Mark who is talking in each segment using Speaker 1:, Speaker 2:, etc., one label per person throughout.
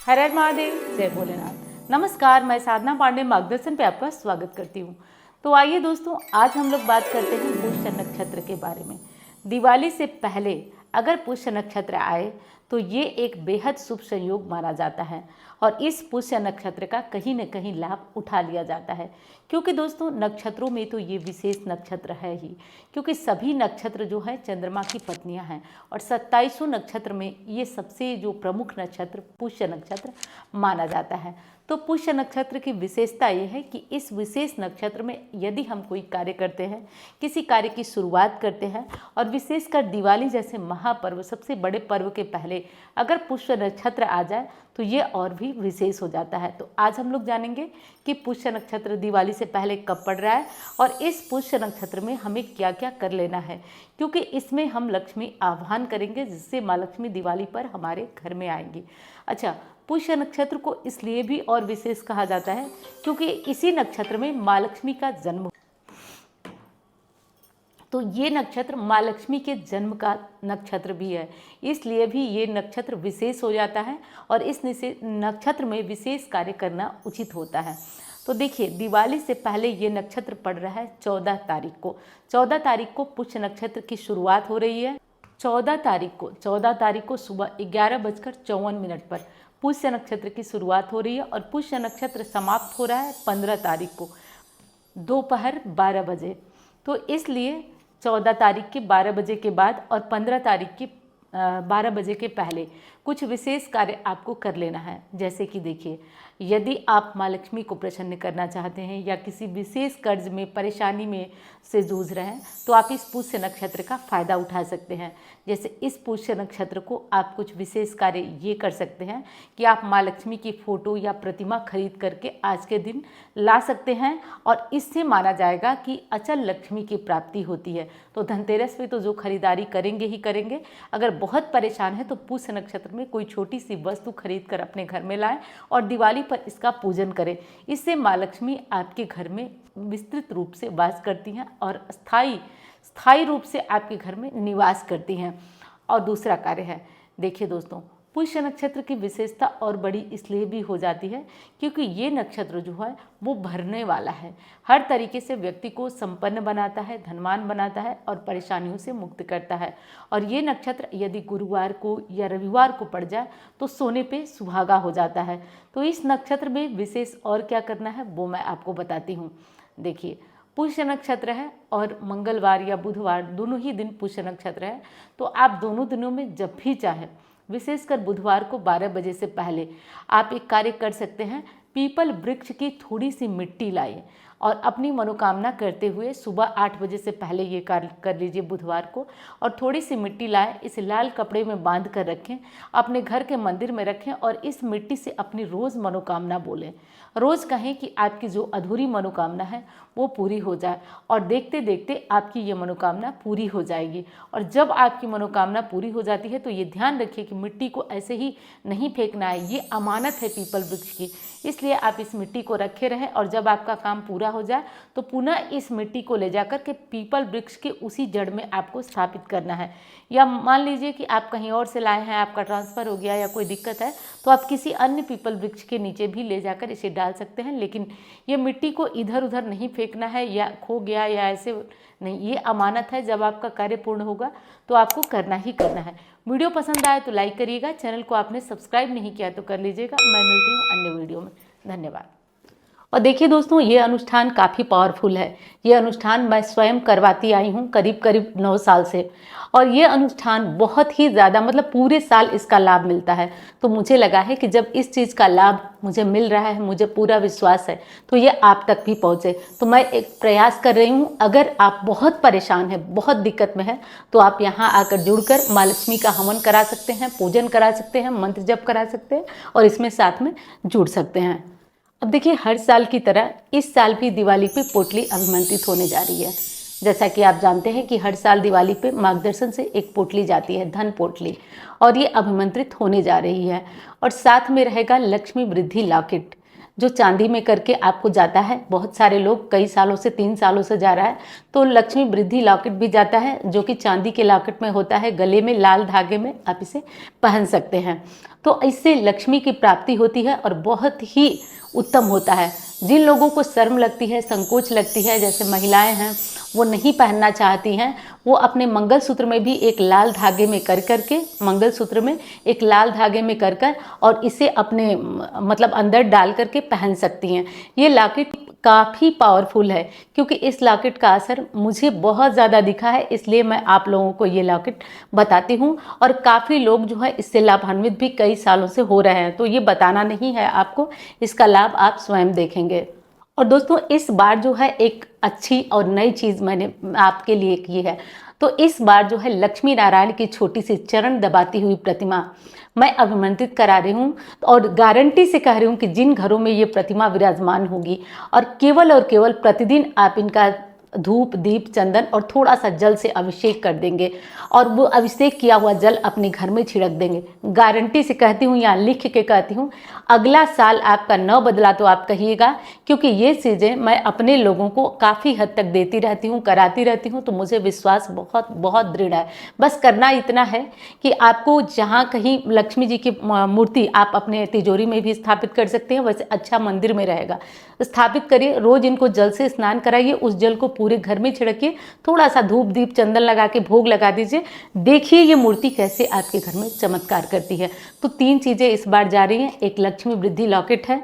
Speaker 1: हर हर महादेव, जय भोलेनाथ। नमस्कार, मैं साधना पांडे मार्गदर्शन पे आपका स्वागत करती हूँ। तो आइए दोस्तों, आज हम लोग बात करते हैं पुष्य नक्षत्र के बारे में। दिवाली से पहले अगर पुष्य नक्षत्र आए तो ये एक बेहद शुभ संयोग माना जाता है और इस पुष्य नक्षत्र का कहीं न कहीं लाभ उठा लिया जाता है, क्योंकि दोस्तों नक्षत्रों में तो ये विशेष नक्षत्र है ही, क्योंकि सभी नक्षत्र जो है चंद्रमा की पत्नियां हैं और 2700 नक्षत्र में ये सबसे जो प्रमुख नक्षत्र पुष्य नक्षत्र माना जाता है। तो पुष्य नक्षत्र की विशेषता ये है कि इस विशेष नक्षत्र में यदि हम कोई कार्य करते हैं, किसी कार्य की शुरुआत करते हैं और विशेषकर दिवाली जैसे महापर्व, सबसे बड़े पर्व के पहले अगर पुष्य नक्षत्र आ जाए तो ये और भी विशेष हो जाता है। तो आज हम लोग जानेंगे कि पुष्य नक्षत्र दिवाली से पहले कब पड़ रहा है और इस पुष्य नक्षत्र में हमें क्या क्या कर लेना है, क्योंकि इसमें हम लक्ष्मी आह्वान करेंगे जिससे माँ लक्ष्मी दिवाली पर हमारे घर में आएंगी। अच्छा, पुष्य नक्षत्र को इसलिए भी और विशेष कहा जाता है क्योंकि इसी नक्षत्र में माँ लक्ष्मी का जन्म, तो ये नक्षत्र माँ लक्ष्मी के जन्म का नक्षत्र भी है, इसलिए भी ये नक्षत्र विशेष हो जाता है और इस नक्षत्र में विशेष कार्य करना उचित होता है। तो देखिए, दिवाली से पहले ये नक्षत्र पड़ रहा है 14 तारीख को। 14 तारीख को पुष्य नक्षत्र की शुरुआत हो रही है। 14 तारीख को सुबह 11:54 पर पुष्य नक्षत्र की शुरुआत हो रही है और पुष्य नक्षत्र समाप्त हो रहा है 15 तारीख को दोपहर 12 बजे। तो इसलिए 14 तारीख के 12 बजे के बाद और 15 तारीख की 12 बजे के पहले कुछ विशेष कार्य आपको कर लेना है। जैसे कि देखिए, यदि आप माँ लक्ष्मी को प्रसन्न करना चाहते हैं या किसी विशेष कर्ज में, परेशानी में से जूझ रहे हैं तो आप इस पुष्य नक्षत्र का फ़ायदा उठा सकते हैं। जैसे इस पुष्य नक्षत्र को आप कुछ विशेष कार्य ये कर सकते हैं कि आप माँ लक्ष्मी की फ़ोटो या प्रतिमा खरीद करके आज के दिन ला सकते हैं और इससे माना जाएगा कि अचल लक्ष्मी की प्राप्ति होती है। तो धनतेरस पे तो जो खरीदारी करेंगे ही करेंगे। अगर बहुत परेशान है तो पुष्य नक्षत्र में कोई छोटी सी वस्तु खरीद कर अपने घर में लाएं और दिवाली पर इसका पूजन करें। इससे माँ लक्ष्मी आपके घर में विस्तृत रूप से वास करती हैं और स्थायी रूप से आपके घर में निवास करती हैं। और दूसरा कार्य है, देखिए दोस्तों, पुष्य नक्षत्र की विशेषता और बड़ी इसलिए भी हो जाती है क्योंकि ये नक्षत्र जो है वो भरने वाला है, हर तरीके से व्यक्ति को संपन्न बनाता है, धनवान बनाता है और परेशानियों से मुक्त करता है। और ये नक्षत्र यदि गुरुवार को या रविवार को पड़ जाए तो सोने पे सुहागा हो जाता है। तो इस नक्षत्र में विशेष और क्या करना है वो मैं आपको बताती हूँ। देखिए, पुष्य नक्षत्र है और मंगलवार या बुधवार दोनों ही दिन पुष्य नक्षत्र है, तो आप दोनों दिनों में जब भी चाहें, विशेषकर बुधवार को 12 बजे से पहले आप एक कार्य कर सकते हैं। पीपल वृक्ष की थोड़ी सी मिट्टी लाइए और अपनी मनोकामना करते हुए सुबह 8 बजे से पहले ये कार्य कर लीजिए बुधवार को। और थोड़ी सी मिट्टी लाएं, इसे लाल कपड़े में बांध कर रखें, अपने घर के मंदिर में रखें और इस मिट्टी से अपनी रोज़ मनोकामना बोलें। रोज़ कहें कि आपकी जो अधूरी मनोकामना है वो पूरी हो जाए और देखते देखते आपकी ये मनोकामना पूरी हो जाएगी। और जब आपकी मनोकामना पूरी हो जाती है तो ये ध्यान रखिए कि मिट्टी को ऐसे ही नहीं फेंकना है, ये अमानत है पीपल वृक्ष की, इसलिए आप इस मिट्टी को रखे रहें। और जब आपका काम पूरा हो जाए तो पुनः इस मिट्टी को ले जाकर के पीपल वृक्ष के उसी जड़ में आपको स्थापित करना है। या मान लीजिए कि आप कहीं और से लाए हैं, आपका ट्रांसफ़र हो गया या कोई दिक्कत है, तो आप किसी अन्य पीपल वृक्ष के नीचे भी ले जाकर इसे डाल सकते हैं। लेकिन ये मिट्टी को इधर उधर नहीं फेंकना है या खो गया या ऐसे नहीं, ये अमानत है। जब आपका कार्य पूर्ण होगा तो आपको करना ही करना है। वीडियो पसंद आए तो लाइक करिएगा, चैनल को आपने सब्सक्राइब नहीं किया तो कर लीजिएगा। मैं मिलती हूँ अन्य वीडियो में। धन्यवाद। और देखिए दोस्तों, ये अनुष्ठान काफ़ी पावरफुल है। ये अनुष्ठान मैं स्वयं करवाती आई हूँ करीब 9 साल से, और ये अनुष्ठान बहुत ही ज़्यादा, मतलब पूरे साल इसका लाभ मिलता है। तो मुझे लगा है कि जब इस चीज़ का लाभ मुझे मिल रहा है, मुझे पूरा विश्वास है, तो ये आप तक भी पहुँचे। तो मैं एक प्रयास कर रही हूँ, अगर आप बहुत परेशान हैं, बहुत दिक्कत में हैं, तो आप यहाँ आकर जुड़कर माँ लक्ष्मी का हवन करा सकते हैं, पूजन करा सकते हैं, मंत्र जप करा सकते हैं और इसमें साथ में जुड़ सकते हैं। अब देखिए, हर साल की तरह इस साल भी दिवाली पे पोटली अभिमंत्रित होने जा रही है। जैसा कि आप जानते हैं कि हर साल दिवाली पे मार्गदर्शन से एक पोटली जाती है, धन पोटली, और ये अभिमंत्रित होने जा रही है। और साथ में रहेगा लक्ष्मी वृद्धि लॉकेट, जो चांदी में करके आपको जाता है। बहुत सारे लोग कई सालों से 3 सालों से जा रहा है। तो लक्ष्मी वृद्धि लॉकेट भी जाता है, जो कि चांदी के लॉकेट में होता है, गले में लाल धागे में आप इसे पहन सकते हैं। तो इससे लक्ष्मी की प्राप्ति होती है और बहुत ही उत्तम होता है। जिन लोगों को शर्म लगती है, संकोच लगती है, जैसे महिलाएं हैं वो नहीं पहनना चाहती हैं, वो अपने मंगलसूत्र में भी एक लाल धागे में कर के, मंगलसूत्र में एक लाल धागे में कर और इसे अपने मतलब अंदर डाल करके पहन सकती हैं। ये लॉकेट काफ़ी पावरफुल है, क्योंकि इस लॉकेट का असर मुझे बहुत ज़्यादा दिखा है, इसलिए मैं आप लोगों को ये लॉकेट बताती हूँ। और काफ़ी लोग जो है इससे लाभान्वित भी कई सालों से हो रहे हैं, तो ये बताना नहीं है आपको, इसका लाभ आप स्वयं देखेंगे। और दोस्तों, इस बार जो है एक अच्छी और नई चीज़ मैंने आपके लिए की है। तो इस बार जो है लक्ष्मी नारायण की छोटी सी चरण दबाती हुई प्रतिमा मैं अभिमंत्रित करा रही हूँ, और गारंटी से कह रही हूँ कि जिन घरों में ये प्रतिमा विराजमान होगी और केवल प्रतिदिन आप इनका धूप, दीप, चंदन और थोड़ा सा जल से अभिषेक कर देंगे, और वो अभिषेक किया हुआ जल अपने घर में छिड़क देंगे। गारंटी से कहती हूँ, यहाँ लिख के कहती हूँ, अगला साल आपका न बदला तो आप कहिएगा, क्योंकि ये चीज़ें मैं अपने लोगों को काफ़ी हद तक देती रहती हूँ, कराती रहती हूँ, तो मुझे विश्वास बहुत बहुत दृढ़ है। बस करना इतना है कि आपको जहाँ कहीं लक्ष्मी जी की मूर्ति आप अपने तिजोरी में भी स्थापित कर सकते हैं, वैसे अच्छा मंदिर में रहेगा, स्थापित करिए। रोज इनको जल से स्नान कराइए, उस जल को पूरे घर में छिड़किए, थोड़ा सा धूप, दीप, चंदन लगा के भोग लगा दीजिए। देखिए ये मूर्ति कैसे आपके घर में चमत्कार करती है। तो 3 चीज़ें इस बार जा रही हैं, एक लक्ष्मी वृद्धि लॉकेट है,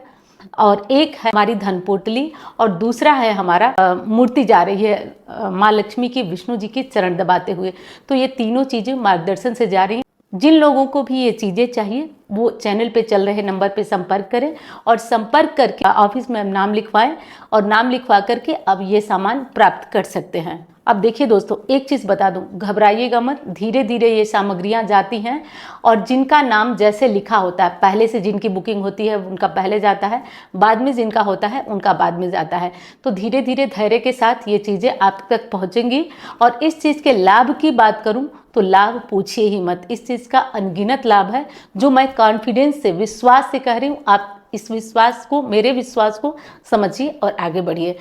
Speaker 1: और एक है हमारी धन पोटली, और दूसरा है हमारा मूर्ति जा रही है माँ लक्ष्मी की, विष्णु जी की चरण दबाते हुए। तो ये तीनों चीज़ें मार्गदर्शन से जा रही हैं। जिन लोगों को भी ये चीज़ें चाहिए वो चैनल पे चल रहे नंबर पे संपर्क करें, और संपर्क करके ऑफिस में नाम लिखवाएं, और नाम लिखवा करके अब ये सामान प्राप्त कर सकते हैं। अब देखिए दोस्तों, एक चीज़ बता दूं, घबराइएगा मत, धीरे धीरे ये सामग्रियां जाती हैं, और जिनका नाम जैसे लिखा होता है, पहले से जिनकी बुकिंग होती है उनका पहले जाता है, बाद में जिनका होता है उनका बाद में जाता है। तो धीरे धीरे धैर्य के साथ ये चीज़ें आप तक पहुँचेंगी। और इस चीज़ के लाभ की बात करूँ तो लाभ पूछिए ही मत, इस चीज़ का अनगिनत लाभ है, जो मैं कॉन्फिडेंस से, विश्वास से कह रही हूँ। आप इस विश्वास को, मेरे विश्वास को समझिए और आगे बढ़िए।